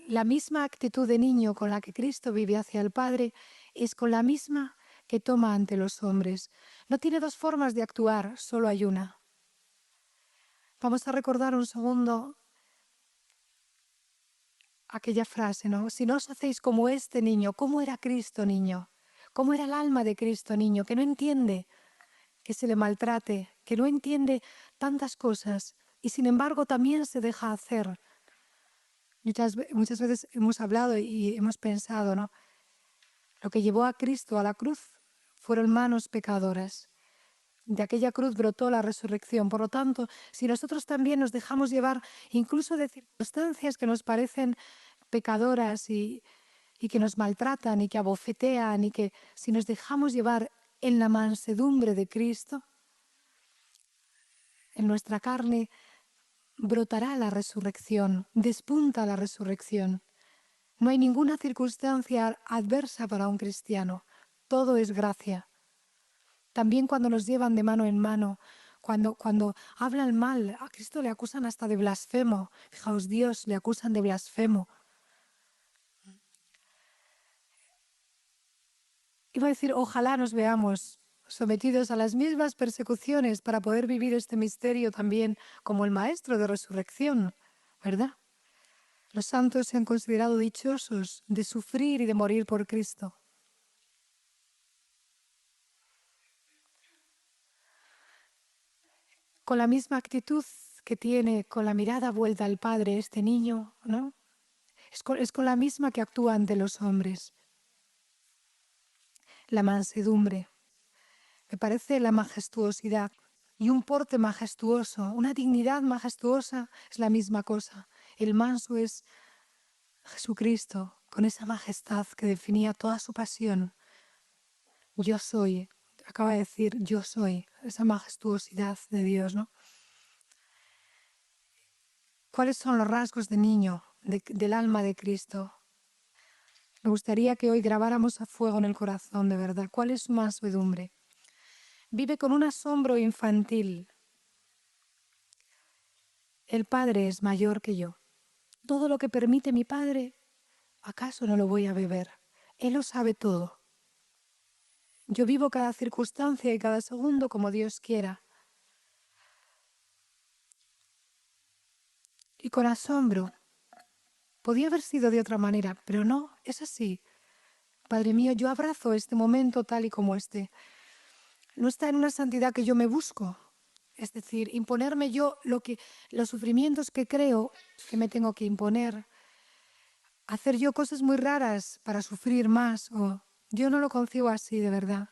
la misma actitud de niño con la que Cristo vive hacia el Padre es con la misma que toma ante los hombres. No tiene dos formas de actuar, solo hay una. Vamos a recordar un segundo aquella frase, ¿no? Si no os hacéis como este niño, ¿cómo era Cristo niño? ¿Cómo era el alma de Cristo niño? Que no entiende que se le maltrate, que no entiende tantas cosas y sin embargo también se deja hacer. Muchas veces hemos hablado y hemos pensado, ¿no? Lo que llevó a Cristo a la cruz fueron manos pecadoras. De aquella cruz brotó la resurrección. Por lo tanto, si nosotros también nos dejamos llevar incluso de circunstancias que nos parecen pecadoras y que nos maltratan y que abofetean y que si nos dejamos llevar en la mansedumbre de Cristo, en nuestra carne brotará la resurrección, despunta la resurrección. No hay ninguna circunstancia adversa para un cristiano. Todo es gracia. También cuando nos llevan de mano en mano, cuando hablan mal, a Cristo le acusan hasta de blasfemo. Fijaos, Dios le acusan de blasfemo. Iba a decir, ojalá nos veamos sometidos a las mismas persecuciones para poder vivir este misterio también como el Maestro de resurrección, ¿verdad? Los santos se han considerado dichosos de sufrir y de morir por Cristo. Con la misma actitud que tiene, con la mirada vuelta al Padre este niño, ¿no? Es con la misma que actúa ante los hombres. La mansedumbre, me parece la majestuosidad y un porte majestuoso, una dignidad majestuosa es la misma cosa. El manso es Jesucristo con esa majestad que definía toda su pasión. Yo soy, acaba de decir yo soy, esa majestuosidad de Dios, ¿no? ¿Cuáles son los rasgos de niño, del alma de Cristo? Me gustaría que hoy grabáramos a fuego en el corazón, de verdad. ¿Cuál es su mansedumbre? Vive con un asombro infantil. El Padre es mayor que yo. Todo lo que permite mi Padre, ¿acaso no lo voy a beber? Él lo sabe todo. Yo vivo cada circunstancia y cada segundo como Dios quiera. Y con asombro. Podía haber sido de otra manera, pero no, es así. Padre mío, yo abrazo este momento tal y como esté. No está en una santidad que yo me busco. Es decir, imponerme yo los sufrimientos que creo que me tengo que imponer. Hacer yo cosas muy raras para sufrir más. Yo no lo concibo así, de verdad.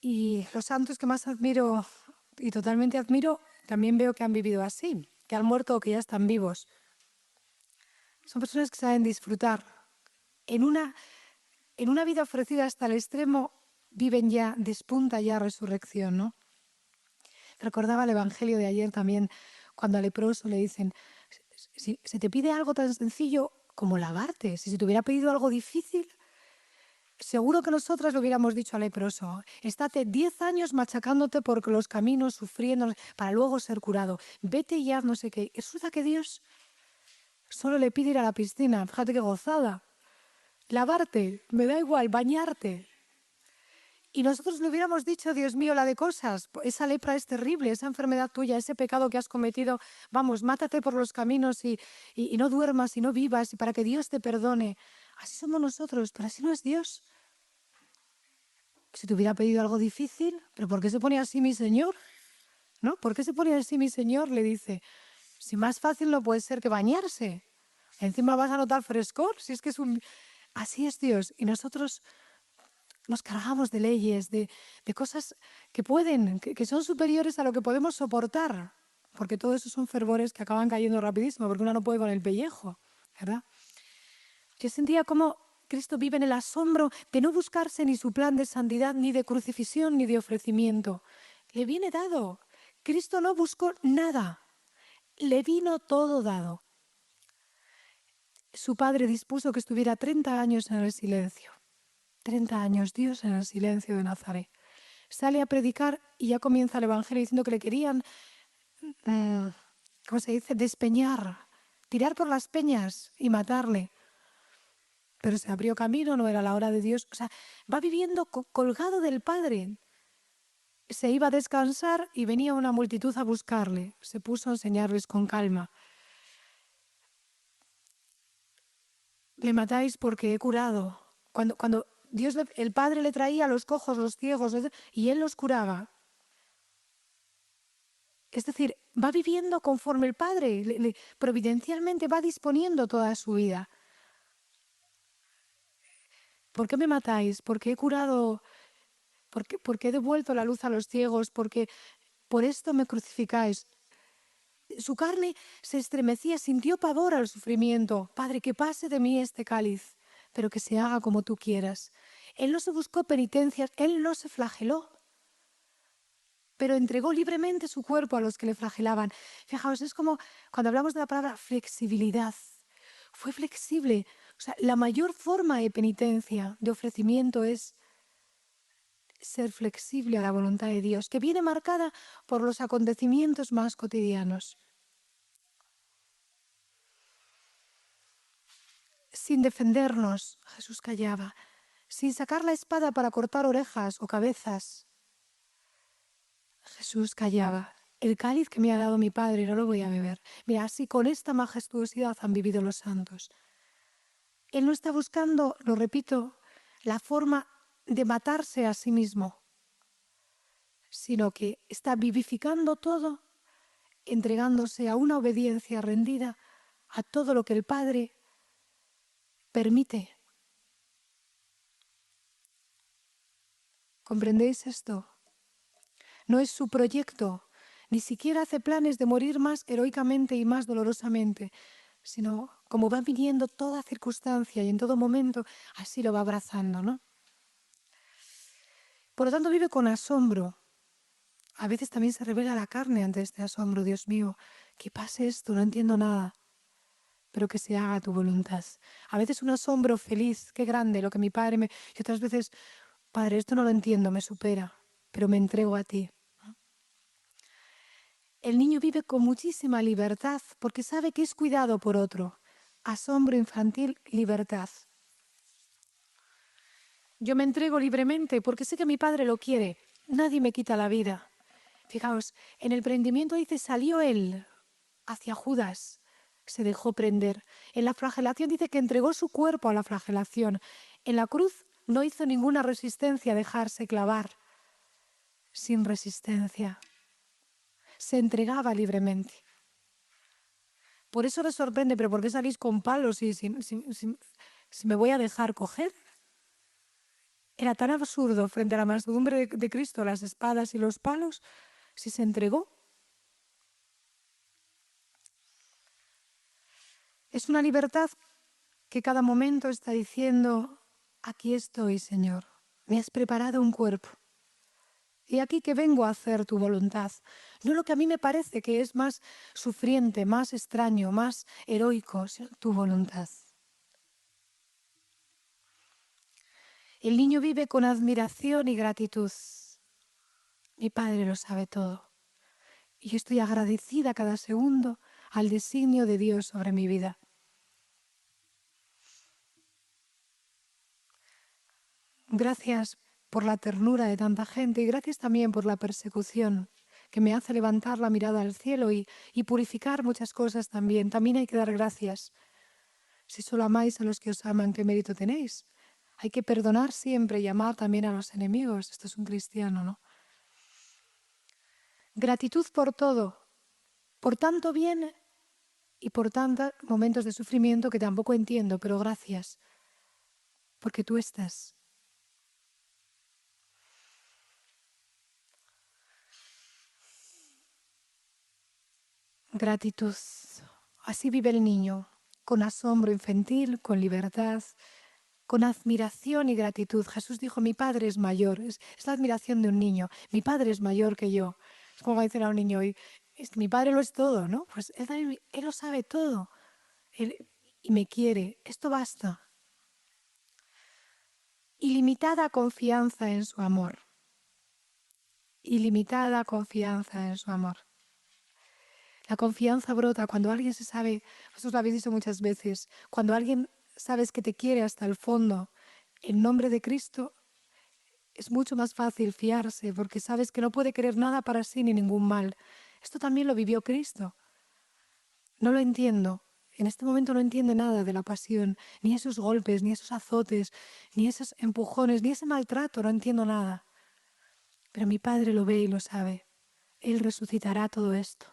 Y los santos que más admiro y totalmente admiro, también veo que han vivido así, que han muerto o que ya están vivos. Son personas que saben disfrutar. En una vida ofrecida hasta el extremo, viven ya, despunta ya resurrección, ¿no? Recordaba el Evangelio de ayer también, cuando al leproso le dicen, si se te pide algo tan sencillo como lavarte, si se te hubiera pedido algo difícil, seguro que nosotras le hubiéramos dicho al leproso, estate 10 años machacándote por los caminos, sufriendo, para luego ser curado. Vete y haz no sé qué. Resulta que Dios solo le pide ir a la piscina, fíjate qué gozada. Lavarte, me da igual, bañarte. Y nosotros le hubiéramos dicho, Dios mío, la de cosas, esa lepra es terrible, esa enfermedad tuya, ese pecado que has cometido, vamos, mátate por los caminos y no duermas y no vivas y para que Dios te perdone. Así somos nosotros, pero así no es Dios. Si te hubiera pedido algo difícil, ¿pero por qué se pone así mi Señor? ¿No? ¿Por qué se pone así mi Señor? Le dice, si más fácil no puede ser que bañarse. Encima vas a notar frescor, si es que así es Dios. Y nosotros nos cargamos de leyes, de cosas que son superiores a lo que podemos soportar, porque todo eso son fervores que acaban cayendo rapidísimo, porque uno no puede con el pellejo, ¿verdad? Yo sentía como Cristo vive en el asombro de no buscarse ni su plan de santidad, ni de crucifixión, ni de ofrecimiento. Le viene dado. Cristo no buscó nada. Le vino todo dado. Su padre dispuso que estuviera 30 años en el silencio. 30 años Dios en el silencio de Nazaret. Sale a predicar y ya comienza el Evangelio diciendo que le querían, ¿cómo se dice?, despeñar tirar por las peñas y matarle. Pero se abrió camino, no era la hora de Dios. O sea, va viviendo colgado del Padre. Se iba a descansar y venía una multitud a buscarle. Se puso a enseñarles con calma. Le matáis porque he curado. Cuando Dios, el Padre le traía a los cojos, los ciegos, y Él los curaba. Es decir, va viviendo conforme el Padre, providencialmente va disponiendo toda su vida. ¿Por qué me matáis? ¿Por qué he curado? ¿Por qué he devuelto la luz a los ciegos? Porque por esto me crucificáis. Su carne se estremecía, sintió pavor al sufrimiento. Padre, que pase de mí este cáliz, pero que se haga como tú quieras. Él no se buscó penitencias, Él no se flageló, pero entregó libremente su cuerpo a los que le flagelaban. Fijaos, es como cuando hablamos de la palabra flexibilidad. Fue flexible. O sea, la mayor forma de penitencia, de ofrecimiento, es ser flexible a la voluntad de Dios, que viene marcada por los acontecimientos más cotidianos. Sin defendernos, Jesús callaba. Sin sacar la espada para cortar orejas o cabezas, Jesús callaba. El cáliz que me ha dado mi Padre no lo voy a beber. Mira, así con esta majestuosidad han vivido los santos. Él no está buscando, lo repito, la forma de matarse a sí mismo, sino que está vivificando todo, entregándose a una obediencia rendida a todo lo que el Padre permite. ¿Comprendéis esto? No es su proyecto, ni siquiera hace planes de morir más heroicamente y más dolorosamente, sino como va viniendo toda circunstancia y en todo momento, así lo va abrazando, ¿no? Por lo tanto, vive con asombro. A veces también se revela la carne ante este asombro. Dios mío, que pase esto, no entiendo nada, pero que se haga tu voluntad. A veces un asombro feliz, qué grande lo que mi Padre me... Y otras veces, Padre, esto no lo entiendo, me supera, pero me entrego a ti. El niño vive con muchísima libertad porque sabe que es cuidado por otro. Asombro infantil, libertad. Yo me entrego libremente porque sé que mi Padre lo quiere. Nadie me quita la vida. Fijaos, en el prendimiento dice, salió él hacia Judas, se dejó prender. En la flagelación dice que entregó su cuerpo a la flagelación. En la cruz no hizo ninguna resistencia a dejarse clavar. Sin resistencia. Se entregaba libremente. Por eso les sorprende, pero ¿por qué salís con palos si me voy a dejar coger? Era tan absurdo frente a la mansedumbre de Cristo, las espadas y los palos, si se entregó. Es una libertad que cada momento está diciendo, aquí estoy, Señor, me has preparado un cuerpo. Y aquí que vengo a hacer tu voluntad, no lo que a mí me parece que es más sufriente, más extraño, más heroico, sino tu voluntad. El niño vive con admiración y gratitud. Mi Padre lo sabe todo. Y yo estoy agradecida cada segundo al designio de Dios sobre mi vida. Gracias por la ternura de tanta gente y gracias también por la persecución que me hace levantar la mirada al cielo y purificar muchas cosas también. También hay que dar gracias. Si solo amáis a los que os aman, ¿qué mérito tenéis? Hay que perdonar siempre y amar también a los enemigos. Esto es un cristiano, ¿no? Gratitud por todo, por tanto bien y por tantos momentos de sufrimiento que tampoco entiendo, pero gracias, porque tú estás. Gratitud. Así vive el niño, con asombro infantil, con libertad, con admiración y gratitud. Jesús dijo, mi Padre es mayor. Es la admiración de un niño. Mi Padre es mayor que yo. Es como decir a un niño, mi Padre lo es todo, ¿no? Pues él lo sabe todo. Y me quiere. Esto basta. Ilimitada confianza en su amor. Ilimitada confianza en su amor. La confianza brota cuando alguien se sabe, vosotros lo habéis dicho muchas veces, cuando alguien sabes que te quiere hasta el fondo, en nombre de Cristo, es mucho más fácil fiarse porque sabes que no puede querer nada para sí ni ningún mal. Esto también lo vivió Cristo. No lo entiendo. En este momento no entiende nada de la pasión, ni esos golpes, ni esos azotes, ni esos empujones, ni ese maltrato, no entiendo nada. Pero mi Padre lo ve y lo sabe. Él resucitará todo esto.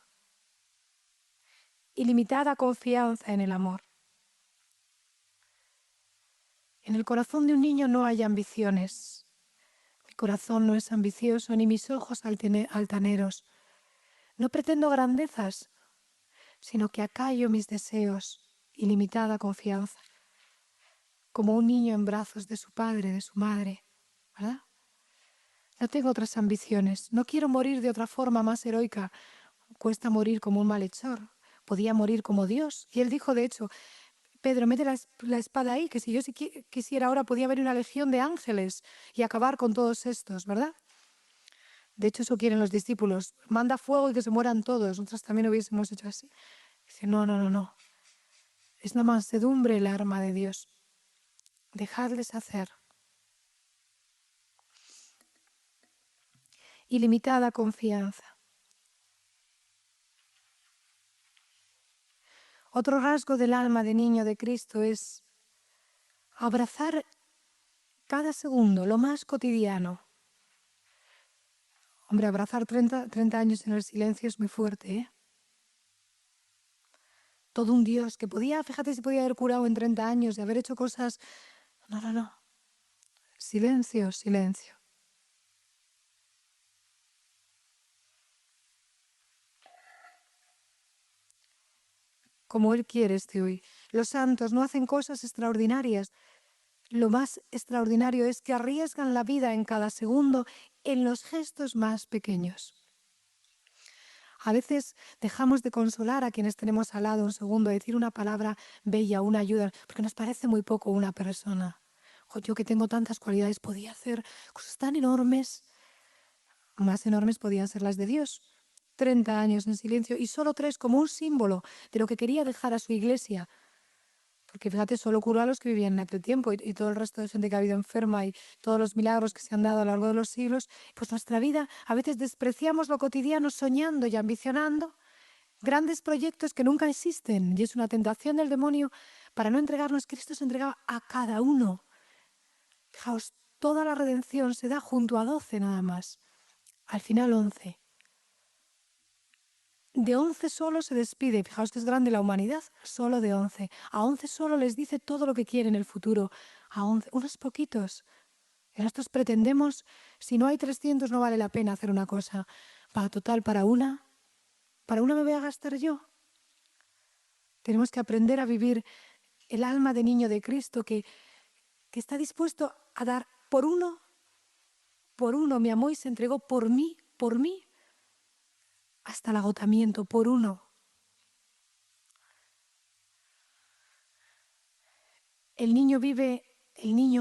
Ilimitada confianza en el amor. En el corazón de un niño no hay ambiciones. Mi corazón no es ambicioso, ni mis ojos altaneros. No pretendo grandezas, sino que acallo mis deseos. Ilimitada confianza. Como un niño en brazos de su padre, de su madre, ¿verdad? No tengo otras ambiciones. No quiero morir de otra forma más heroica. Cuesta morir como un malhechor. Podía morir como Dios. Y él dijo, de hecho, Pedro, mete la espada ahí, que si yo quisiera ahora podía haber una legión de ángeles y acabar con todos estos, ¿verdad? De hecho, eso quieren los discípulos. Manda fuego y que se mueran todos. Nosotros también hubiésemos hecho así. Dice, no, no, no, no. Es la mansedumbre el arma de Dios. Dejadles hacer. Ilimitada confianza. Otro rasgo del alma de niño de Cristo es abrazar cada segundo, lo más cotidiano. Hombre, abrazar 30 años en el silencio es muy fuerte, ¿eh? Todo un Dios que podía, fíjate si podía haber curado en 30 años y haber hecho cosas. No, no, no. Silencio, silencio. Como Él quiere hoy. Los santos no hacen cosas extraordinarias. Lo más extraordinario es que arriesgan la vida en cada segundo en los gestos más pequeños. A veces dejamos de consolar a quienes tenemos al lado un segundo, decir una palabra bella, una ayuda, porque nos parece muy poco una persona. Yo que tengo tantas cualidades, podía hacer cosas tan enormes. Más enormes podían ser las de Dios. 30 años en silencio y solo 3 como un símbolo de lo que quería dejar a su iglesia. Porque fíjate, solo curó a los que vivían en aquel tiempo y todo el resto de gente que ha habido enferma y todos los milagros que se han dado a lo largo de los siglos. Pues nuestra vida, a veces despreciamos lo cotidiano soñando y ambicionando grandes proyectos que nunca existen. Y es una tentación del demonio para no entregarnos. Cristo se entregaba a cada uno. Fijaos, toda la redención se da junto a 12 nada más. Al final 11. De 11 solo se despide. Fijaos que es grande la humanidad. Solo de 11. A 11 solo les dice todo lo que quiere en el futuro. A 11, unos poquitos. Y nosotros pretendemos, si no hay 300 no vale la pena hacer una cosa. Para una me voy a gastar yo. Tenemos que aprender a vivir el alma de niño de Cristo que está dispuesto a dar por uno, me amó y se entregó por mí, hasta el agotamiento, por uno. El niño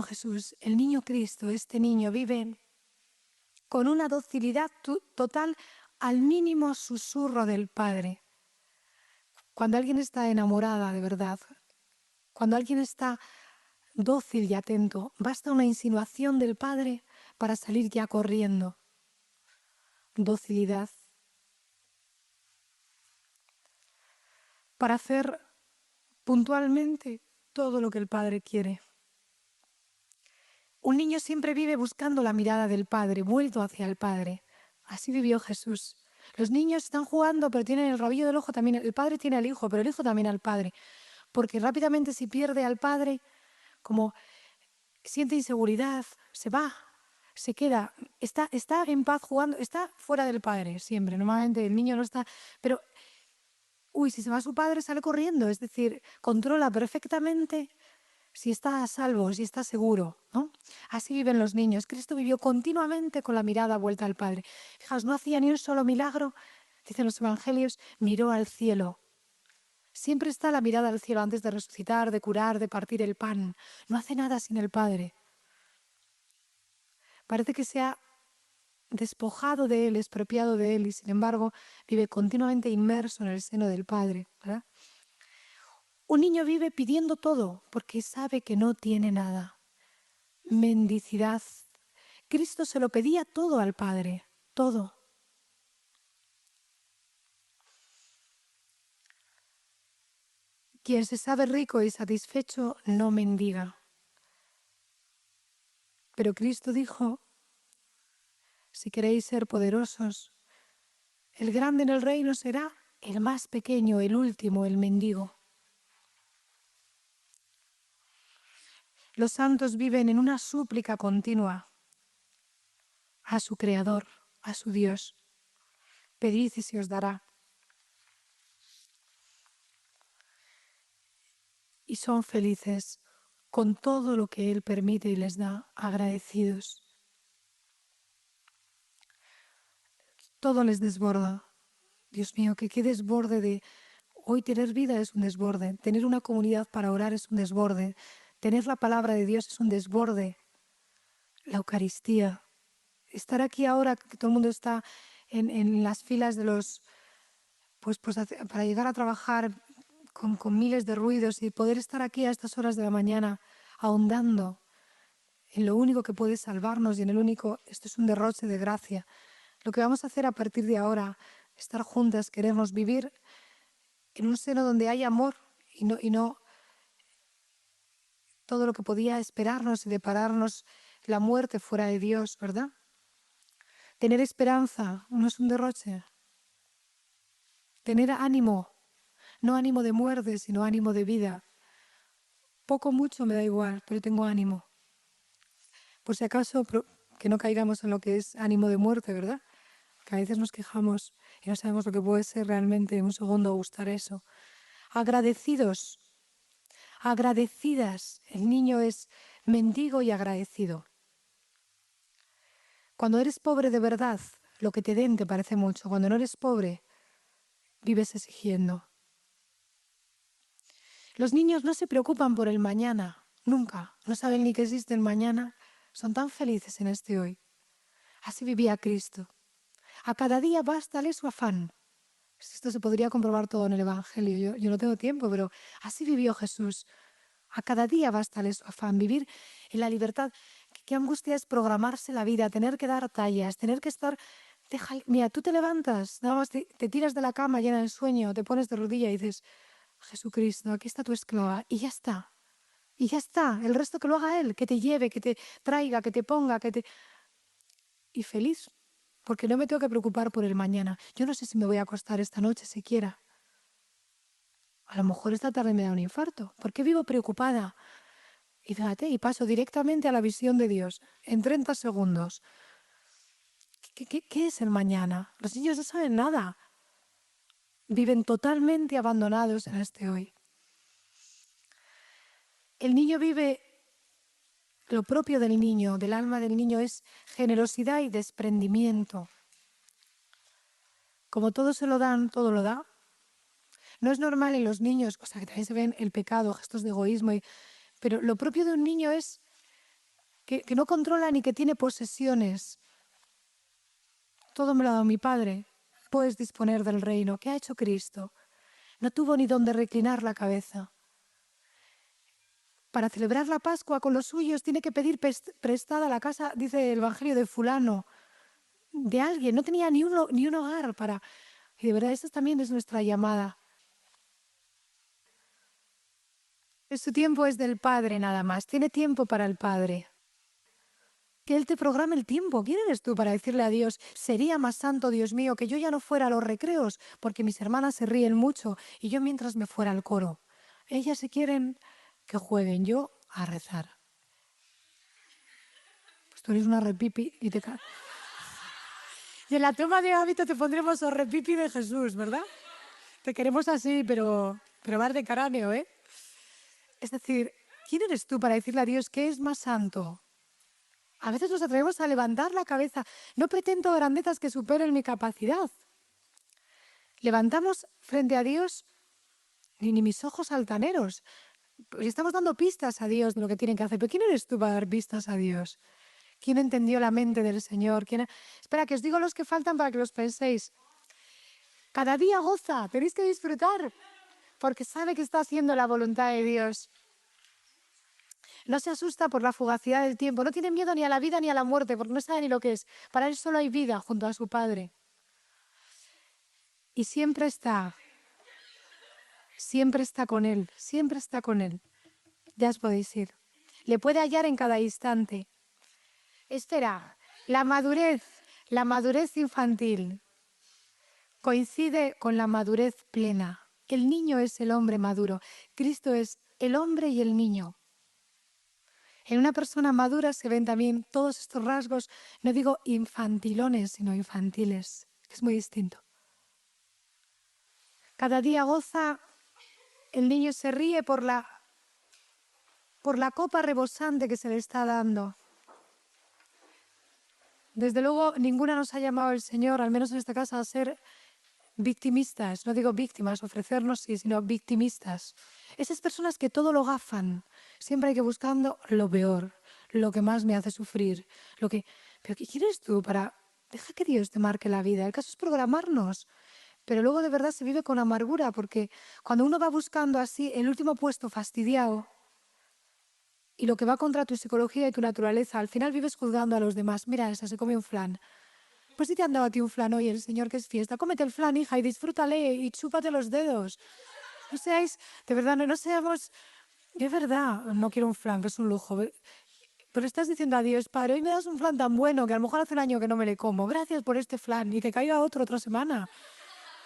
Jesús, el niño Cristo, este niño vive con una docilidad total al mínimo susurro del Padre. Cuando alguien está enamorada de verdad, cuando alguien está dócil y atento, basta una insinuación del Padre para salir ya corriendo. Docilidad. Para hacer puntualmente todo lo que el Padre quiere. Un niño siempre vive buscando la mirada del Padre, vuelto hacia el Padre. Así vivió Jesús. Los niños están jugando, pero tienen el rabillo del ojo también. El Padre tiene al Hijo, pero el Hijo también al Padre. Porque rápidamente si pierde al Padre, como siente inseguridad, se va, se queda, está en paz jugando, está fuera del Padre siempre. Normalmente el niño no está, pero si se va su padre sale corriendo, es decir, controla perfectamente si está a salvo, si está seguro, ¿no? Así viven los niños. Cristo vivió continuamente con la mirada vuelta al Padre. Fijaos, no hacía ni un solo milagro, dicen los evangelios, miró al cielo. Siempre está la mirada al cielo antes de resucitar, de curar, de partir el pan. No hace nada sin el Padre. Parece que sea despojado de Él, expropiado de Él y sin embargo vive continuamente inmerso en el seno del Padre, ¿verdad? Un niño vive pidiendo todo porque sabe que no tiene nada. Mendicidad. Cristo se lo pedía todo al Padre, todo. Quien se sabe rico y satisfecho no mendiga. Pero Cristo dijo, si queréis ser poderosos, el grande en el reino será el más pequeño, el último, el mendigo. Los santos viven en una súplica continua a su Creador, a su Dios. Pedid y se os dará. Y son felices con todo lo que Él permite y les da, agradecidos. Todo les desborda. Dios mío, que qué desborde de... Hoy tener vida es un desborde, tener una comunidad para orar es un desborde, tener la palabra de Dios es un desborde, la Eucaristía, estar aquí ahora que todo el mundo está en las filas de los... Pues para llegar a trabajar con miles de ruidos y poder estar aquí a estas horas de la mañana ahondando en lo único que puede salvarnos y en el único... Esto es un derroche de gracia. Lo que vamos a hacer a partir de ahora, estar juntas, querernos vivir en un seno donde hay amor y no todo lo que podía esperarnos y depararnos la muerte fuera de Dios, ¿verdad? Tener esperanza no es un derroche. Tener ánimo, no ánimo de muerte, sino ánimo de vida. Poco, mucho me da igual, pero tengo ánimo. Por si acaso, que no caigamos en lo que es ánimo de muerte, ¿verdad? Que a veces nos quejamos y no sabemos lo que puede ser realmente en un segundo gustar eso. Agradecidos, agradecidas. El niño es mendigo y agradecido. Cuando eres pobre de verdad, lo que te den te parece mucho. Cuando no eres pobre, vives exigiendo. Los niños no se preocupan por el mañana, nunca. No saben ni que existe el mañana. Son tan felices en este hoy. Así vivía Cristo. A cada día bástale su afán. Esto se podría comprobar todo en el Evangelio. Yo no tengo tiempo, pero así vivió Jesús. A cada día bástale su afán. Vivir en la libertad. Qué angustia es programarse la vida, tener que dar tallas, tener que estar... Mira, tú te levantas, nada más te tiras de la cama llena de sueño, te pones de rodilla y dices, Jesucristo, aquí está tu esclava. Y ya está. Y ya está. El resto que lo haga Él, que te lleve, que te traiga, que te ponga, que te... Y feliz, porque no me tengo que preocupar por el mañana. Yo no sé si me voy a acostar esta noche siquiera. A lo mejor esta tarde me da un infarto. ¿Por qué vivo preocupada? Y fíjate, y paso directamente a la visión de Dios en 30 segundos. ¿Qué es el mañana? Los niños no saben nada. Viven totalmente abandonados en este hoy. El niño vive, lo propio del niño, del alma del niño, es generosidad y desprendimiento. Como todo se lo dan, todo lo da. No es normal en los niños, o sea, que también se ven el pecado, gestos de egoísmo, pero lo propio de un niño es que no controla ni que tiene posesiones. Todo me lo ha dado mi Padre. Puedes disponer del reino. ¿Qué ha hecho Cristo? No tuvo ni donde reclinar la cabeza. Para celebrar la Pascua con los suyos tiene que pedir prestada la casa, dice el Evangelio, de fulano, de alguien. No tenía ni un hogar para... Y de verdad, esta también es nuestra llamada. Su tiempo es del Padre nada más. Tiene tiempo para el Padre. Que Él te programe el tiempo. ¿Quién eres tú para decirle a Dios, sería más santo, Dios mío, que yo ya no fuera a los recreos porque mis hermanas se ríen mucho y yo mientras me fuera al coro? Ellas se quieren que jueguen, yo a rezar. Pues tú eres una repipi y te... Y en la toma de hábito te pondremos o repipi de Jesús, ¿verdad? Te queremos así, pero vas de cráneo, ¿eh? Es decir, ¿quién eres tú para decirle a Dios qué es más santo? A veces nos atrevemos a levantar la cabeza. No pretendo grandezas que superen mi capacidad. Levantamos frente a Dios ni mis ojos altaneros. Pues estamos dando pistas a Dios de lo que tienen que hacer. ¿Pero quién eres tú para dar pistas a Dios? ¿Quién entendió la mente del Señor? Espera, que os digo los que faltan para que los penséis. Cada día goza, tenéis que disfrutar, porque sabe que está haciendo la voluntad de Dios. No se asusta por la fugacidad del tiempo, no tiene miedo ni a la vida ni a la muerte, porque no sabe ni lo que es. Para él solo hay vida junto a su Padre. Y siempre está con él, siempre está con él. Ya os podéis ir. Le puede hallar en cada instante. Espera, la madurez infantil coincide con la madurez plena. El niño es el hombre maduro. Cristo es el hombre y el niño. En una persona madura se ven también todos estos rasgos, no digo infantilones, sino infantiles, que es muy distinto. Cada día goza, el niño se ríe por la copa rebosante que se le está dando. Desde luego, ninguna nos ha llamado el Señor, al menos en esta casa, a ser victimistas. No digo víctimas, ofrecernos sí, sino victimistas. Esas personas que todo lo gafan. Siempre hay que buscando lo peor, lo que más me hace sufrir. ¿Pero qué quieres tú para...? Deja que Dios te marque la vida. El caso es programarnos. Pero luego de verdad se vive con amargura, porque cuando uno va buscando así el último puesto fastidiado y lo que va contra tu psicología y tu naturaleza, al final vives juzgando a los demás. Mira, esa se come un flan. Pues si te han dado a ti un flan hoy, el Señor que es fiesta, cómete el flan, hija, y disfrútale y chúpate los dedos. No seáis, de verdad, no seamos, de verdad, no quiero un flan, que es un lujo. Pero estás diciendo a Dios, Padre, hoy me das un flan tan bueno que a lo mejor hace un año que no me le como. Gracias por este flan y te caiga otra semana.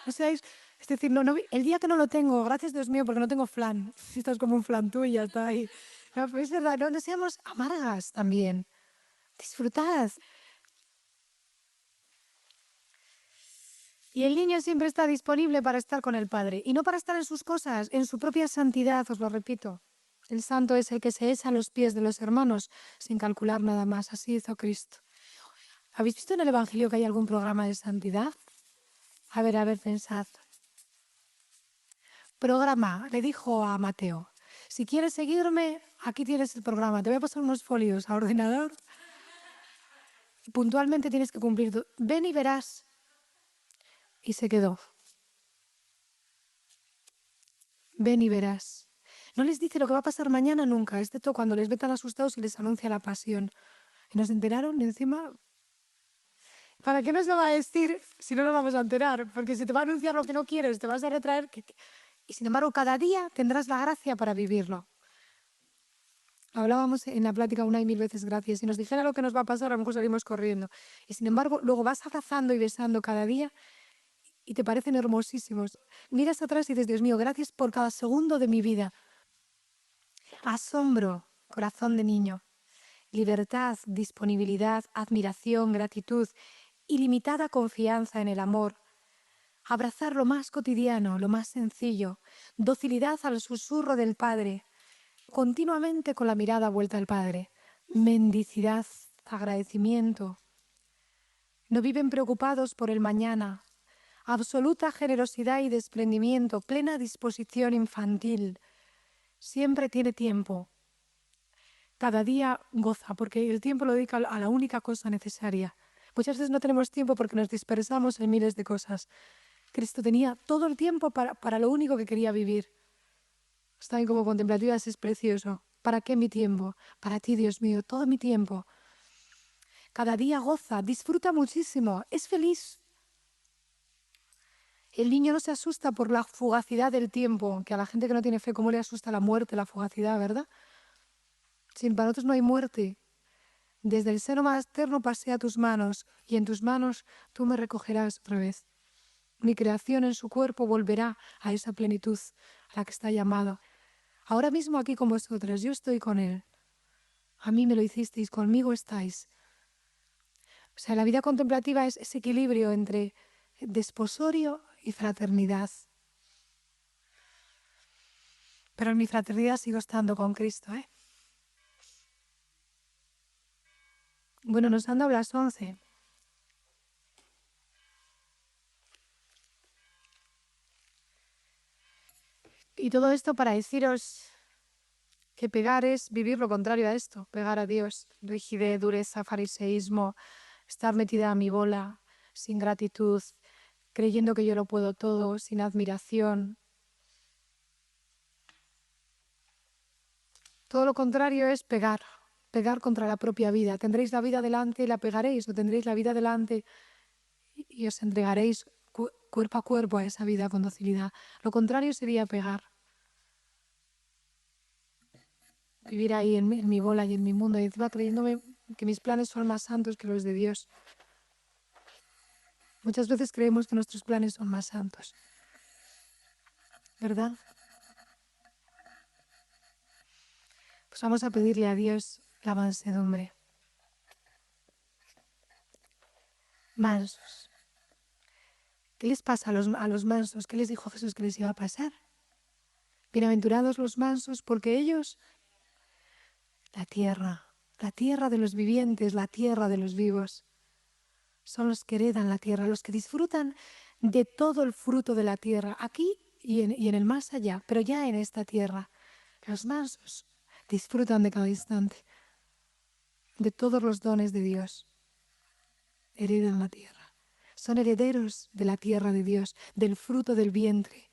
No seáis, es decir, el día que no lo tengo, gracias Dios mío porque no tengo flan. Si estás como un flan tú y ya está ahí. No, pues es verdad, no seamos amargas también. Disfrutad. Y el niño siempre está disponible para estar con el Padre. Y no para estar en sus cosas, en su propia santidad, os lo repito. El santo es el que se echa a los pies de los hermanos sin calcular nada más. Así hizo Cristo. ¿Habéis visto en el Evangelio que hay algún programa de santidad? A ver, pensad. Programa, le dijo a Mateo. Si quieres seguirme, aquí tienes el programa. Te voy a pasar unos folios a ordenador. Y puntualmente tienes que cumplir. Ven y verás. Y se quedó. Ven y verás. No les dice lo que va a pasar mañana nunca, excepto cuando les ve tan asustados y les anuncia la pasión. Y nos enteraron y encima... ¿Para qué nos lo va a decir si no nos vamos a enterar? Porque si te va a anunciar lo que no quieres, te vas a retraer... Y sin embargo, cada día tendrás la gracia para vivirlo. Hablábamos en la plática una y mil veces gracias. Si nos dijera lo que nos va a pasar, a lo mejor salimos corriendo. Y sin embargo, luego vas abrazando y besando cada día y te parecen hermosísimos. Miras atrás y dices, Dios mío, gracias por cada segundo de mi vida. Asombro, corazón de niño. Libertad, disponibilidad, admiración, gratitud, ilimitada confianza en el amor. Abrazar lo más cotidiano, lo más sencillo, docilidad al susurro del Padre, continuamente con la mirada vuelta al Padre, mendicidad, agradecimiento. No viven preocupados por el mañana, absoluta generosidad y desprendimiento, plena disposición infantil. Siempre tiene tiempo. Cada día goza, porque el tiempo lo dedica a la única cosa necesaria. Muchas veces no tenemos tiempo porque nos dispersamos en miles de cosas. Cristo tenía todo el tiempo para lo único que quería vivir. Está bien como contemplativas, es precioso. ¿Para qué mi tiempo? Para ti, Dios mío, todo mi tiempo. Cada día goza, disfruta muchísimo, es feliz. El niño no se asusta por la fugacidad del tiempo, que a la gente que no tiene fe, ¿cómo le asusta la muerte, la fugacidad, verdad? Sin para nosotros no hay muerte. Desde el seno materno pasé a tus manos, y en tus manos tú me recogerás otra vez. Mi creación en su cuerpo volverá a esa plenitud a la que está llamado. Ahora mismo aquí con vosotras, yo estoy con él. A mí me lo hicisteis, conmigo estáis. O sea, la vida contemplativa es ese equilibrio entre desposorio y fraternidad. Pero en mi fraternidad sigo estando con Cristo, ¿eh? Bueno, nos han dado las 11. Y todo esto para deciros que pegar es vivir lo contrario a esto, pegar a Dios, rigidez, dureza, fariseísmo, estar metida a mi bola, sin gratitud, creyendo que yo lo puedo todo, sin admiración. Todo lo contrario es pegar contra la propia vida. Tendréis la vida delante y la pegaréis, o tendréis la vida delante y os entregaréis cuerpo a cuerpo a esa vida con docilidad. Lo contrario sería pegar. Vivir ahí en mi bola y en mi mundo y encima creyéndome que mis planes son más santos que los de Dios. Muchas veces creemos que nuestros planes son más santos, ¿verdad? Pues vamos a pedirle a Dios la mansedumbre. Mansos. ¿Qué les pasa a los mansos? ¿Qué les dijo Jesús que les iba a pasar? Bienaventurados los mansos, porque ellos, la tierra de los vivientes, la tierra de los vivos, son los que heredan la tierra, los que disfrutan de todo el fruto de la tierra, aquí y en el más allá, pero ya en esta tierra. Los mansos disfrutan de cada instante, de todos los dones de Dios. Heredan la tierra. Son herederos de la tierra de Dios, del fruto del vientre,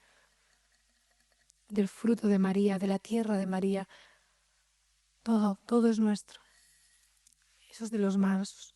del fruto de María, de la tierra de María. Todo es nuestro. Eso es de los mansos.